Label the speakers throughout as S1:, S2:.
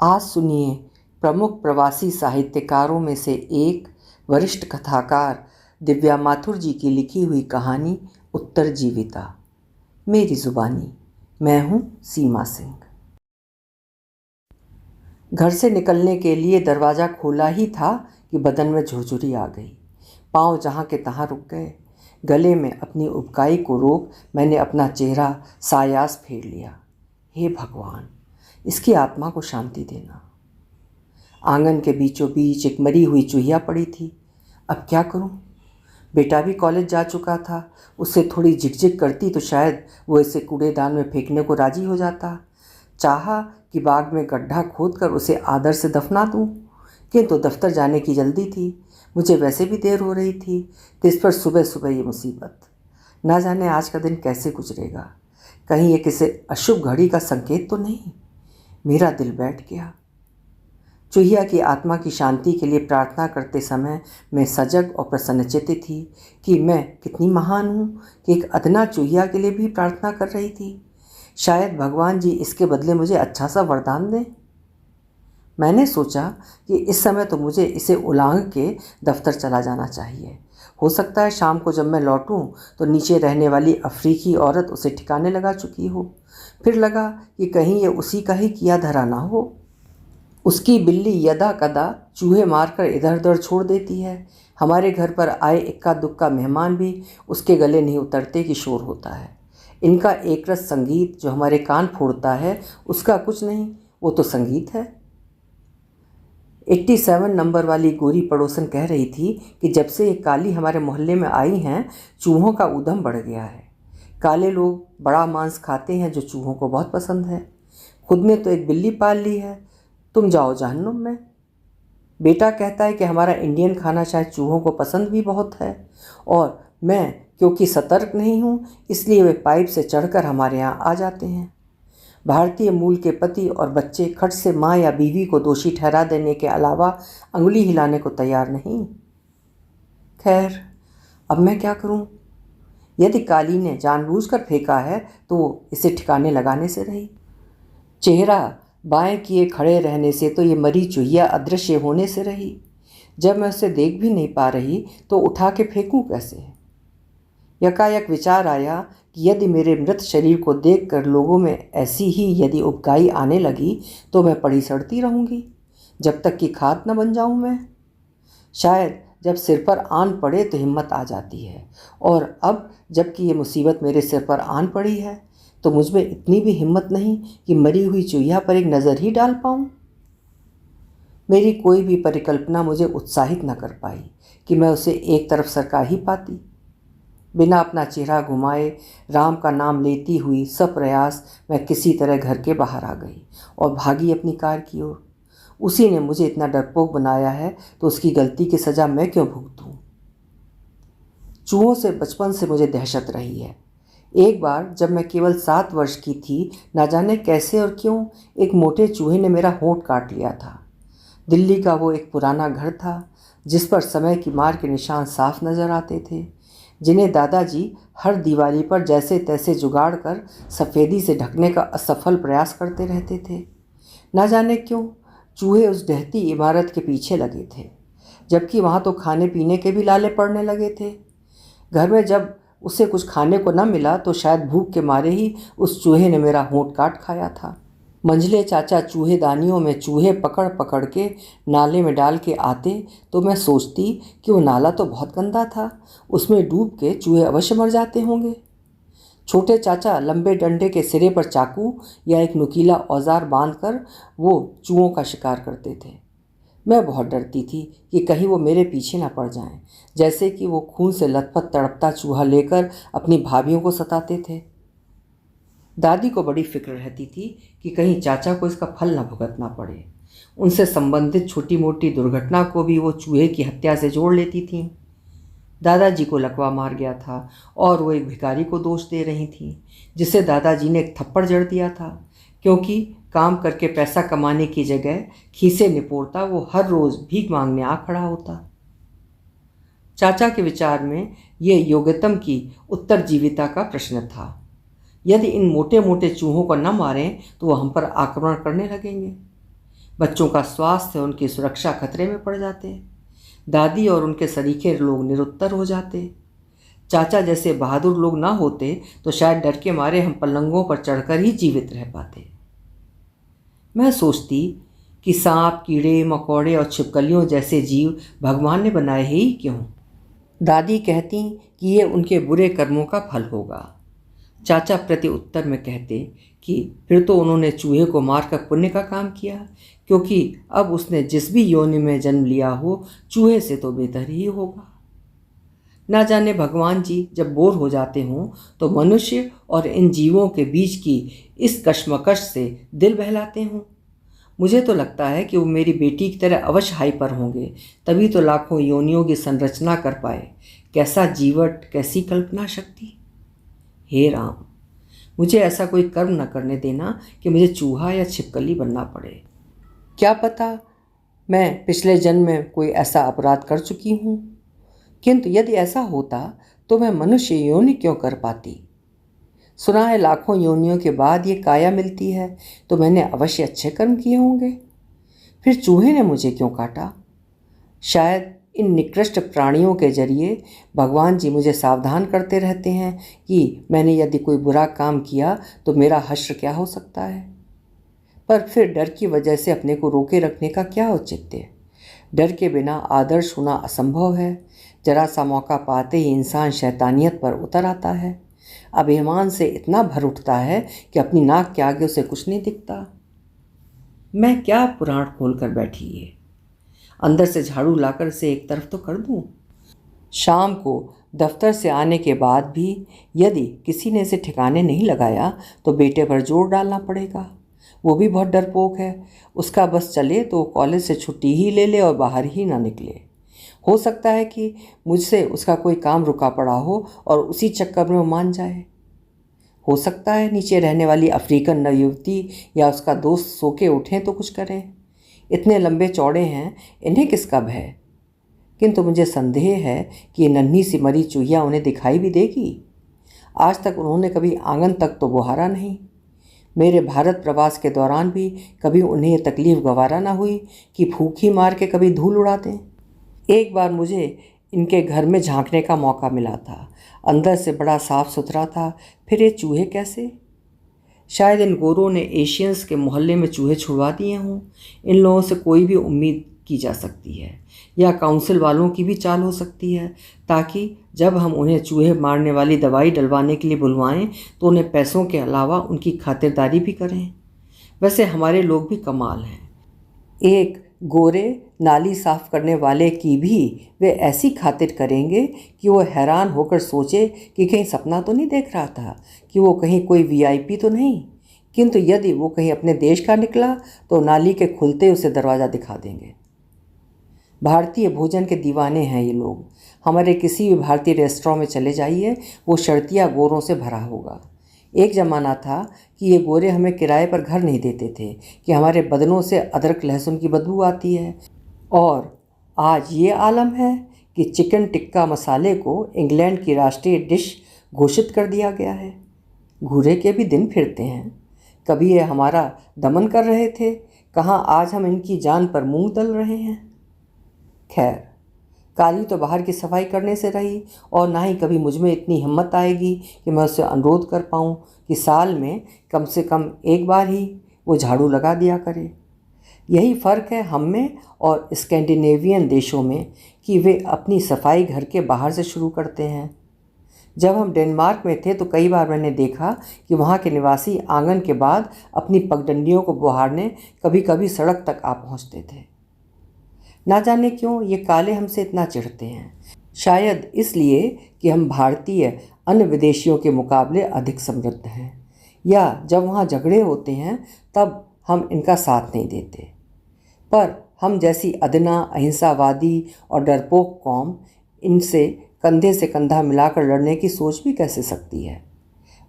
S1: आज सुनिए प्रमुख प्रवासी साहित्यकारों में से एक वरिष्ठ कथाकार दिव्या माथुर जी की लिखी हुई कहानी उत्तरजीविता। मेरी जुबानी। मैं हूँ सीमा सिंह। घर से निकलने के लिए दरवाज़ा खोला ही था कि बदन में झुरझुरी आ गई। पाँव जहाँ के तहाँ रुक गए। गले में अपनी उबकाई को रोक मैंने अपना चेहरा सायास फेर लिया। हे भगवान, इसकी आत्मा को शांति देना। आंगन के बीचों बीच एक मरी हुई चूहिया पड़ी थी। अब क्या करूं? बेटा भी कॉलेज जा चुका था। उससे थोड़ी झिकझिक करती तो शायद वो इसे कूड़ेदान में फेंकने को राजी हो जाता। चाहा कि बाग में गड्ढा खोदकर उसे आदर से दफना दूं, किंतु दफ्तर जाने की जल्दी थी। मुझे वैसे भी देर हो रही थी, तो इस पर सुबह सुबह ये मुसीबत। ना जाने आज का दिन कैसे गुजरेगा। कहीं ये किसी अशुभ घड़ी का संकेत तो नहीं। मेरा दिल बैठ गया। चूहिया की आत्मा की शांति के लिए प्रार्थना करते समय मैं सजग और प्रसन्नचित्त थी कि मैं कितनी महान हूँ कि एक अदना चूहिया के लिए भी प्रार्थना कर रही थी। शायद भगवान जी इसके बदले मुझे अच्छा सा वरदान दें। मैंने सोचा कि इस समय तो मुझे इसे उलांघ के दफ्तर चला जाना चाहिए। हो सकता है शाम को जब मैं लौटूं तो नीचे रहने वाली अफ्रीकी औरत उसे ठिकाने लगा चुकी हो। फिर लगा कि कहीं ये उसी का ही किया धरा ना हो। उसकी बिल्ली यदा कदा चूहे मारकर इधर उधर छोड़ देती है। हमारे घर पर आए इक्का दुक्का मेहमान भी उसके गले नहीं उतरते कि शोर होता है। इनका एकरस संगीत जो हमारे कान फोड़ता है, उसका कुछ नहीं, वो तो संगीत है। 87 नंबर वाली गोरी पड़ोसन कह रही थी कि जब से ये काली हमारे मोहल्ले में आई हैं, चूहों का उधम बढ़ गया है। काले लोग बड़ा मांस खाते हैं जो चूहों को बहुत पसंद है। खुद ने तो एक बिल्ली पाल ली है। तुम जाओ जहन्नुम में। बेटा कहता है कि हमारा इंडियन खाना शायद चूहों को पसंद भी बहुत है, और मैं क्योंकि सतर्क नहीं हूँ इसलिए वे पाइप से चढ़कर हमारे यहाँ आ जाते हैं। भारतीय मूल के पति और बच्चे खट से माँ या बीवी को दोषी ठहरा देने के अलावा अंगुली हिलाने को तैयार नहीं। खैर, अब मैं क्या करूँ? यदि काली ने जानबूझकर फेंका है तो वो इसे ठिकाने लगाने से रही। चेहरा बाएं किए खड़े रहने से तो ये मरी चूहिया अदृश्य होने से रही। जब मैं उसे देख भी नहीं पा रही तो उठा के फेंकूं कैसे? यकायक विचार आया कि यदि मेरे मृत शरीर को देखकर लोगों में ऐसी ही यदि उबकाई आने लगी तो मैं पड़ी सड़ती रहूंगी जब तक कि खाद न बन जाऊं मैं। शायद जब सिर पर आन पड़े तो हिम्मत आ जाती है, और अब जबकि ये मुसीबत मेरे सिर पर आन पड़ी है तो मुझमें इतनी भी हिम्मत नहीं कि मरी हुई चूहिया पर एक नज़र ही डाल पाऊं। मेरी कोई भी परिकल्पना मुझे उत्साहित न कर पाई कि मैं उसे एक तरफ सरका ही पाती। बिना अपना चेहरा घुमाए राम का नाम लेती हुई सप्रयास मैं किसी तरह घर के बाहर आ गई और भागी अपनी कार की ओर। उसी ने मुझे इतना डरपोक बनाया है तो उसकी गलती की सज़ा मैं क्यों भुगतूं? चूहों से बचपन से मुझे दहशत रही है। एक बार जब मैं केवल 7 वर्ष की थी, ना जाने कैसे और क्यों एक मोटे चूहे ने मेरा होंठ काट लिया था। दिल्ली का वो एक पुराना घर था जिस पर समय की मार के निशान साफ नज़र आते थे, जिन्हें दादाजी हर दिवाली पर जैसे तैसे जुगाड़ कर सफ़ेदी से ढकने का असफल प्रयास करते रहते थे। ना जाने क्यों चूहे उस ढहती इमारत के पीछे लगे थे, जबकि वहाँ तो खाने पीने के भी लाले पड़ने लगे थे। घर में जब उसे कुछ खाने को न मिला तो शायद भूख के मारे ही उस चूहे ने मेरा होंठ काट खाया था। मंझले चाचा चूहेदानियों में चूहे पकड़ पकड़ के नाले में डाल के आते तो मैं सोचती कि वो नाला तो बहुत गंदा था, उसमें डूब के चूहे अवश्य मर जाते होंगे। छोटे चाचा लंबे डंडे के सिरे पर चाकू या एक नुकीला औजार बांधकर वो चूहों का शिकार करते थे। मैं बहुत डरती थी कि कहीं वो मेरे पीछे ना पड़ जाएं, जैसे कि वो खून से लथपथ तड़पता चूहा लेकर अपनी भाभियों को सताते थे। दादी को बड़ी फिक्र रहती थी कि कहीं चाचा को इसका फल न भुगतना पड़े। उनसे संबंधित छोटी मोटी दुर्घटना को भी वो चूहे की हत्या से जोड़ लेती थीं। दादाजी को लकवा मार गया था और वो एक भिखारी को दोष दे रही थी, जिसे दादाजी ने एक थप्पड़ जड़ दिया था, क्योंकि काम करके पैसा कमाने की जगह खीसे निपोड़ता वो हर रोज़ भीख मांगने आ खड़ा होता। चाचा के विचार में ये योग्यतम की उत्तरजीविता का प्रश्न था। यदि इन मोटे मोटे चूहों को न मारें तो वो हम पर आक्रमण करने लगेंगे। बच्चों का स्वास्थ्य और उनकी सुरक्षा खतरे में पड़ जाते। दादी और उनके सरीखे लोग निरुत्तर हो जाते। चाचा जैसे बहादुर लोग ना होते तो शायद डर के मारे हम पलंगों पर चढ़कर ही जीवित रह पाते। मैं सोचती कि सांप, कीड़े मकोड़े और छिपकलियों जैसे जीव भगवान ने बनाए ही क्यों। दादी कहती कि ये उनके बुरे कर्मों का फल होगा। चाचा प्रति उत्तर में कहते कि फिर तो उन्होंने चूहे को मारकर पुण्य का काम किया, क्योंकि अब उसने जिस भी योनि में जन्म लिया हो चूहे से तो बेहतर ही होगा। ना जाने भगवान जी जब बोर हो जाते हों तो मनुष्य और इन जीवों के बीच की इस कश्मकश से दिल बहलाते हों। मुझे तो लगता है कि वो मेरी बेटी की तरह अवश्य हाइपर होंगे, तभी तो लाखों योनियों की संरचना कर पाए। कैसा जीवट, कैसी कल्पना शक्ति। हे राम, मुझे ऐसा कोई कर्म न करने देना कि मुझे चूहा या छिपकली बनना पड़े। क्या पता मैं पिछले जन्म में कोई ऐसा अपराध कर चुकी हूँ, किंतु यदि ऐसा होता तो मैं मनुष्य योनि क्यों कर पाती। सुना है लाखों योनियों के बाद ये काया मिलती है, तो मैंने अवश्य अच्छे कर्म किए होंगे। फिर चूहे ने मुझे क्यों काटा। शायद इन निकृष्ट प्राणियों के जरिए भगवान जी मुझे सावधान करते रहते हैं कि मैंने यदि कोई बुरा काम किया तो मेरा हश्र क्या हो सकता है। पर फिर डर की वजह से अपने को रोके रखने का क्या औचित्य। डर के बिना आदर्श होना असंभव है। जरा सा मौका पाते ही इंसान शैतानियत पर उतर आता है। अभिमान से इतना भर उठता है कि अपनी नाक के आगे उसे कुछ नहीं दिखता। मैं क्या पुराण खोल कर बैठी है। अंदर से झाड़ू लाकर इसे एक तरफ तो कर दूं। शाम को दफ्तर से आने के बाद भी यदि किसी ने इसे ठिकाने नहीं लगाया तो बेटे पर जोर डालना पड़ेगा। वो भी बहुत डरपोक है। उसका बस चले तो कॉलेज से छुट्टी ही ले ले और बाहर ही ना निकले। हो सकता है कि मुझसे उसका कोई काम रुका पड़ा हो और उसी चक्कर में वो मान जाए। हो सकता है नीचे रहने वाली अफ्रीकन नवयुवती या उसका दोस्त सो के उठें तो कुछ करें। इतने लंबे चौड़े हैं, इन्हें किसका भय। किंतु मुझे संदेह है कि ये नन्ही सी मरी चूहिया उन्हें दिखाई भी देगी। आज तक उन्होंने कभी आंगन तक तो बुहारा नहीं। मेरे भारत प्रवास के दौरान भी कभी उन्हें ये तकलीफ़ गवारा ना हुई कि फूंक मार के कभी धूल उड़ा दें। एक बार मुझे इनके घर में झांकने का मौका मिला था। अंदर से बड़ा साफ सुथरा था, फिर ये चूहे कैसे। शायद इन गोरों ने एशियंस के मोहल्ले में चूहे छुड़वा दिए हों। इन लोगों से कोई भी उम्मीद की जा सकती है, या काउंसिल वालों की भी चाल हो सकती है, ताकि जब हम उन्हें चूहे मारने वाली दवाई डलवाने के लिए बुलवाएं तो उन्हें पैसों के अलावा उनकी खातिरदारी भी करें। वैसे हमारे लोग भी कमाल हैं। एक गोरे नाली साफ करने वाले की भी वे ऐसी खातिर करेंगे कि वो हैरान होकर सोचे कि कहीं सपना तो नहीं देख रहा था, कि वो कहीं कोई वीआईपी तो नहीं। किंतु यदि वो कहीं अपने देश का निकला तो नाली के खुलते उसे दरवाज़ा दिखा देंगे। भारतीय भोजन के दीवाने हैं ये लोग। हमारे किसी भी भारतीय रेस्टोरेंट में चले जाइए, वो शर्तिया गोरों से भरा होगा। एक ज़माना था कि ये गोरे हमें किराए पर घर नहीं देते थे कि हमारे बदनों से अदरक लहसुन की बदबू आती है, और आज ये आलम है कि चिकन टिक्का मसाले को इंग्लैंड की राष्ट्रीय डिश घोषित कर दिया गया है। घूरे के भी दिन फिरते हैं। कभी ये हमारा दमन कर रहे थे, कहाँ आज हम इनकी जान पर मूंग तल रहे हैं। खैर, काली तो बाहर की सफाई करने से रही, और ना ही कभी मुझ में इतनी हिम्मत आएगी कि मैं उससे अनुरोध कर पाऊँ कि साल में कम से कम एक बार ही वो झाड़ू लगा दिया करे। यही फ़र्क है हम में और स्कैंडिनेवियन देशों में कि वे अपनी सफाई घर के बाहर से शुरू करते हैं। जब हम डेनमार्क में थे तो कई बार मैंने देखा कि वहाँ के निवासी आंगन के बाद अपनी पगडंडियों को बुहारने कभी कभी सड़क तक आ पहुँचते थे। ना जाने क्यों ये काले हमसे इतना चिढ़ते हैं। शायद इसलिए कि हम भारतीय अन्य विदेशियों के मुकाबले अधिक समृद्ध हैं, या जब वहाँ झगड़े होते हैं तब हम इनका साथ नहीं देते। पर हम जैसी अदना, अहिंसावादी और डरपोक कौम इनसे कंधे से कंधा मिलाकर लड़ने की सोच भी कैसे सकती है।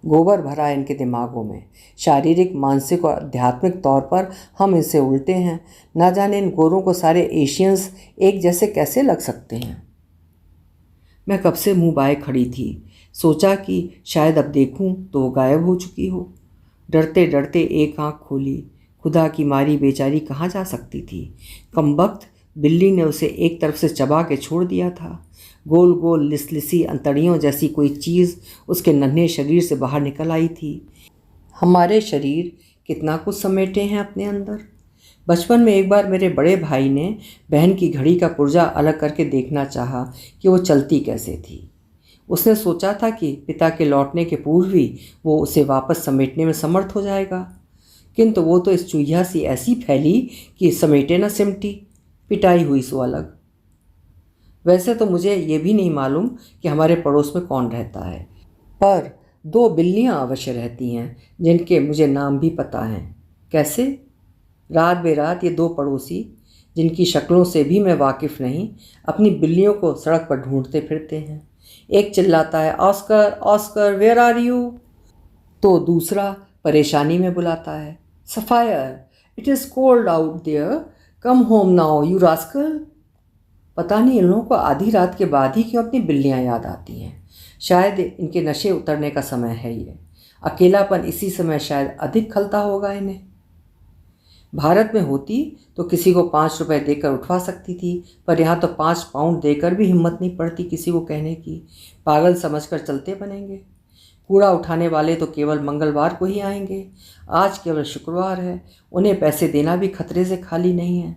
S1: गोबर भरा है इनके दिमागों में। शारीरिक, मानसिक और आध्यात्मिक तौर पर हम इनसे उल्टे हैं। ना जाने इन गोरों को सारे एशियंस एक जैसे कैसे लग सकते हैं। मैं कब से मुंह बाए खड़ी थी। सोचा कि शायद अब देखूं तो वो गायब हो चुकी हो। डरते डरते एक आंख खोली, खुदा की मारी बेचारी कहाँ जा सकती थी। कमबख्त बिल्ली ने उसे एक तरफ से चबा के छोड़ दिया था। गोल गोल लिसलिसी अंतड़ियों जैसी कोई चीज़ उसके नन्हे शरीर से बाहर निकल आई थी। हमारे शरीर कितना कुछ समेटे हैं अपने अंदर। बचपन में एक बार मेरे बड़े भाई ने बहन की घड़ी का पुर्जा अलग करके देखना चाहा कि वो चलती कैसे थी। उसने सोचा था कि पिता के लौटने के पूर्व ही वो उसे वापस समेटने में समर्थ हो जाएगा, किंतु वो तो इस चूहिया सी ऐसी फैली कि समेटे न सिमटी, पिटाई हुई सो अलग। वैसे तो मुझे ये भी नहीं मालूम कि हमारे पड़ोस में कौन रहता है, पर 2 बिल्लियाँ अवश्य रहती हैं जिनके मुझे नाम भी पता हैं। कैसे? रात बेरात ये 2 पड़ोसी, जिनकी शक्लों से भी मैं वाकिफ़ नहीं, अपनी बिल्लियों को सड़क पर ढूंढते फिरते हैं। एक चिल्लाता है, Oscar Oscar where are you, तो दूसरा परेशानी में बुलाता है, sapphire it is cold out there, come home now you rascal. पता नहीं इन लोगों को आधी रात के बाद ही क्यों अपनी बिल्लियाँ याद आती हैं। शायद इनके नशे उतरने का समय है ये। अकेलापन इसी समय शायद अधिक खलता होगा इन्हें। भारत में होती तो किसी को 5 रुपए देकर उठवा सकती थी, पर यहाँ तो 5 पाउंड देकर भी हिम्मत नहीं पड़ती किसी को कहने की। पागल समझकर चलते बनेंगे। कूड़ा उठाने वाले तो केवल मंगलवार को ही आएंगे। आज केवल शुक्रवार है, उन्हें पैसे देना भी खतरे से खाली नहीं है।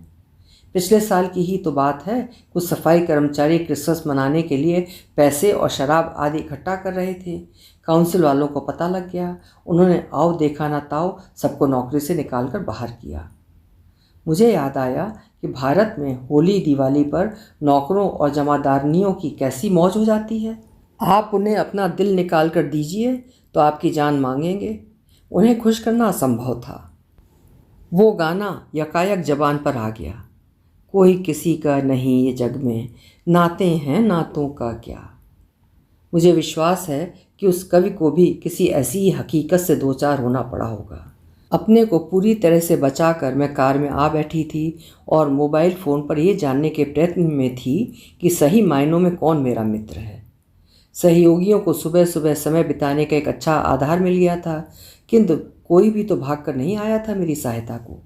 S1: पिछले साल की ही तो बात है, कुछ सफाई कर्मचारी क्रिसमस मनाने के लिए पैसे और शराब आदि इकट्ठा कर रहे थे। काउंसिल वालों को पता लग गया। उन्होंने आओ देखा ना ताओ सबको नौकरी से निकाल कर बाहर किया। मुझे याद आया कि भारत में होली दिवाली पर नौकरों और जमादारनियों की कैसी मौज हो जाती है। आप उन्हें अपना दिल निकाल कर दीजिए तो आपकी जान मांगेंगे। उन्हें खुश करना असंभव था। वो गाना यकायक जबान पर आ गया, कोई किसी का नहीं ये जग में, नाते हैं नातों का क्या। मुझे विश्वास है कि उस कवि को भी किसी ऐसी ही हकीकत से दो चार होना पड़ा होगा। अपने को पूरी तरह से बचाकर मैं कार में आ बैठी थी और मोबाइल फ़ोन पर ये जानने के प्रयत्न में थी कि सही मायनों में कौन मेरा मित्र है। सहयोगियों को सुबह सुबह समय बिताने का एक अच्छा आधार मिल गया था, किंतु कोई भी तो भाग कर नहीं आया था मेरी सहायता को।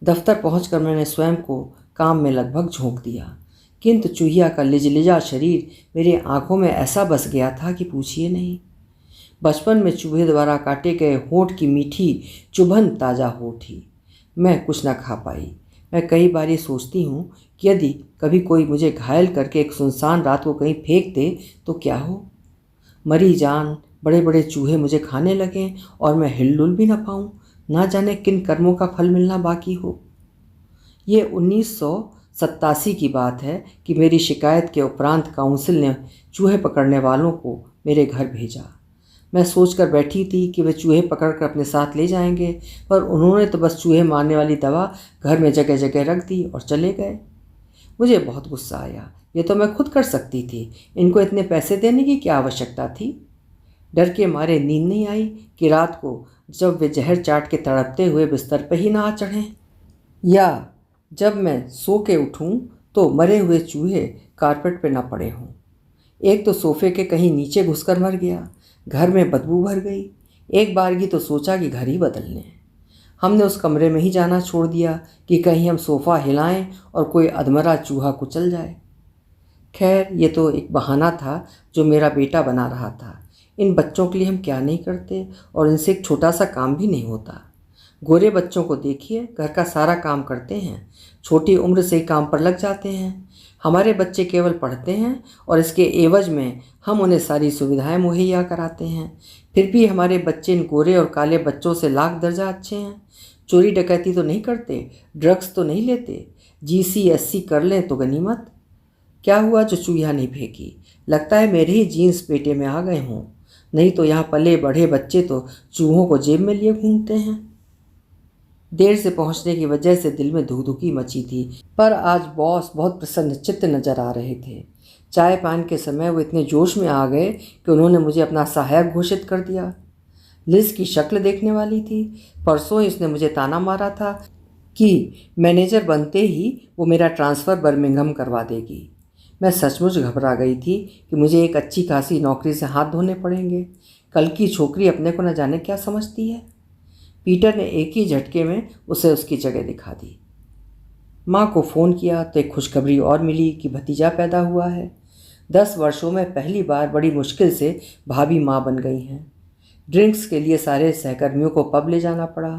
S1: दफ्तर पहुंचकर मैंने स्वयं को काम में लगभग झोंक दिया, किंतु चूहिया का लिजलिजा शरीर मेरी आंखों में ऐसा बस गया था कि पूछिए नहीं। बचपन में चूहे द्वारा काटे गए होंठ की मीठी चुभन ताज़ा होठ ही। मैं कुछ न खा पाई। मैं कई बार ये सोचती हूँ कि यदि कभी कोई मुझे घायल करके एक सुनसान रात को कहीं फेंक दे तो क्या हो। मरी जान बड़े बड़े चूहे मुझे खाने लगें और मैं हिलडुल भी न पाऊँ, ना जाने किन कर्मों का फल मिलना बाकी हो। ये 1987 की बात है कि मेरी शिकायत के उपरांत काउंसिल ने चूहे पकड़ने वालों को मेरे घर भेजा। मैं सोचकर बैठी थी कि वे चूहे पकड़कर अपने साथ ले जाएंगे, पर उन्होंने तो बस चूहे मारने वाली दवा घर में जगह जगह रख दी और चले गए। मुझे बहुत गुस्सा आया। ये तो मैं खुद कर सकती थी, इनको इतने पैसे देने की क्या आवश्यकता थी। डर के मारे नींद नहीं आई कि रात को जब वे जहर चाट के तड़पते हुए बिस्तर पर ही ना आ चढ़ें, या जब मैं सो के उठूं तो मरे हुए चूहे कारपेट पे ना पड़े हों। एक तो सोफे के कहीं नीचे घुसकर मर गया। घर में बदबू भर गई। एक बारगी तो सोचा कि घर ही बदल लें। हमने उस कमरे में ही जाना छोड़ दिया कि कहीं हम सोफ़ा हिलाएं और कोई अधमरा चूहा कुचल जाए। खैर, ये तो एक बहाना था जो मेरा बेटा बना रहा था। इन बच्चों के लिए हम क्या नहीं करते, और इनसे एक छोटा सा काम भी नहीं होता। गोरे बच्चों को देखिए, घर का सारा काम करते हैं, छोटी उम्र से ही काम पर लग जाते हैं। हमारे बच्चे केवल पढ़ते हैं और इसके एवज में हम उन्हें सारी सुविधाएं मुहैया कराते हैं। फिर भी हमारे बच्चे इन गोरे और काले बच्चों से लाख दर्जा अच्छे हैं। चोरी डकैती तो नहीं करते, ड्रग्स तो नहीं लेते, GCSE कर लें तो गनीमत। क्या हुआ जो चूहिया नहीं फेंकी? लगता है मेरे ही जीन्स पेटे में आ गए हों, नहीं तो यहाँ पले बढ़े बच्चे तो चूहों को जेब में लिए घूमते हैं। देर से पहुंचने की वजह से दिल में धुकधुकी मची थी, पर आज बॉस बहुत प्रसन्नचित्त नजर आ रहे थे। चाय पान के समय वो इतने जोश में आ गए कि उन्होंने मुझे अपना सहायक घोषित कर दिया। लिज की शक्ल देखने वाली थी। परसों इसने मुझे ताना मारा था कि मैनेजर बनते ही वो मेरा ट्रांसफ़र बर्मिंघम करवा देगी। मैं सचमुच घबरा गई थी कि मुझे एक अच्छी खासी नौकरी से हाथ धोने पड़ेंगे। कल की छोकरी अपने को न जाने क्या समझती है। पीटर ने एक ही झटके में उसे उसकी जगह दिखा दी। माँ को फ़ोन किया तो एक खुशखबरी और मिली कि भतीजा पैदा हुआ है। 10 वर्षों में पहली बार बड़ी मुश्किल से भाभी माँ बन गई हैं। ड्रिंक्स के लिए सारे सहकर्मियों को पब ले जाना पड़ा।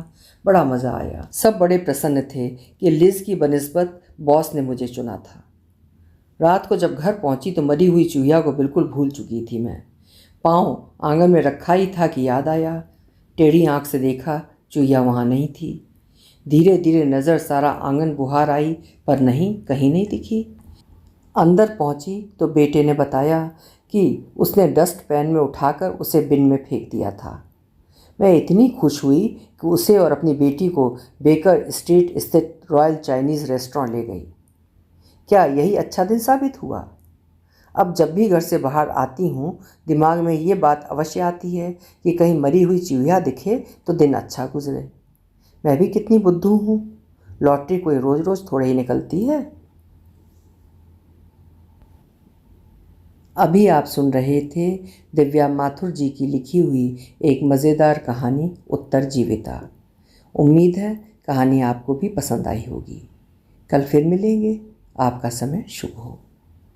S1: बड़ा मज़ा आया। सब बड़े प्रसन्न थे कि लिज की बनिस्बत बॉस ने मुझे चुना था। रात को जब घर पहुंची तो मरी हुई चूहिया को बिल्कुल भूल चुकी थी मैं। पाँव आंगन में रखा ही था कि याद आया। टेढ़ी आंख से देखा, चूहिया वहाँ नहीं थी। धीरे धीरे नज़र सारा आंगन बुहार आई, पर नहीं, कहीं नहीं दिखी। अंदर पहुंची तो बेटे ने बताया कि उसने डस्ट पैन में उठाकर उसे बिन में फेंक दिया था। मैं इतनी खुश हुई कि उसे और अपनी बेटी को बेकर स्ट्रीट स्थित रॉयल चाइनीज़ रेस्टोरेंट ले गई। क्या यही अच्छा दिन साबित हुआ? अब जब भी घर से बाहर आती हूँ, दिमाग में ये बात अवश्य आती है कि कहीं मरी हुई चूहिया दिखे तो दिन अच्छा गुजरे। मैं भी कितनी बुद्धू हूँ। लॉटरी कोई रोज़ रोज़ थोड़े ही निकलती है। अभी आप सुन रहे थे दिव्या माथुर जी की लिखी हुई एक मज़ेदार कहानी उत्तरजीविता। उम्मीद है कहानी आपको भी पसंद आई होगी। कल फिर मिलेंगे। आपका समय शुभ हो।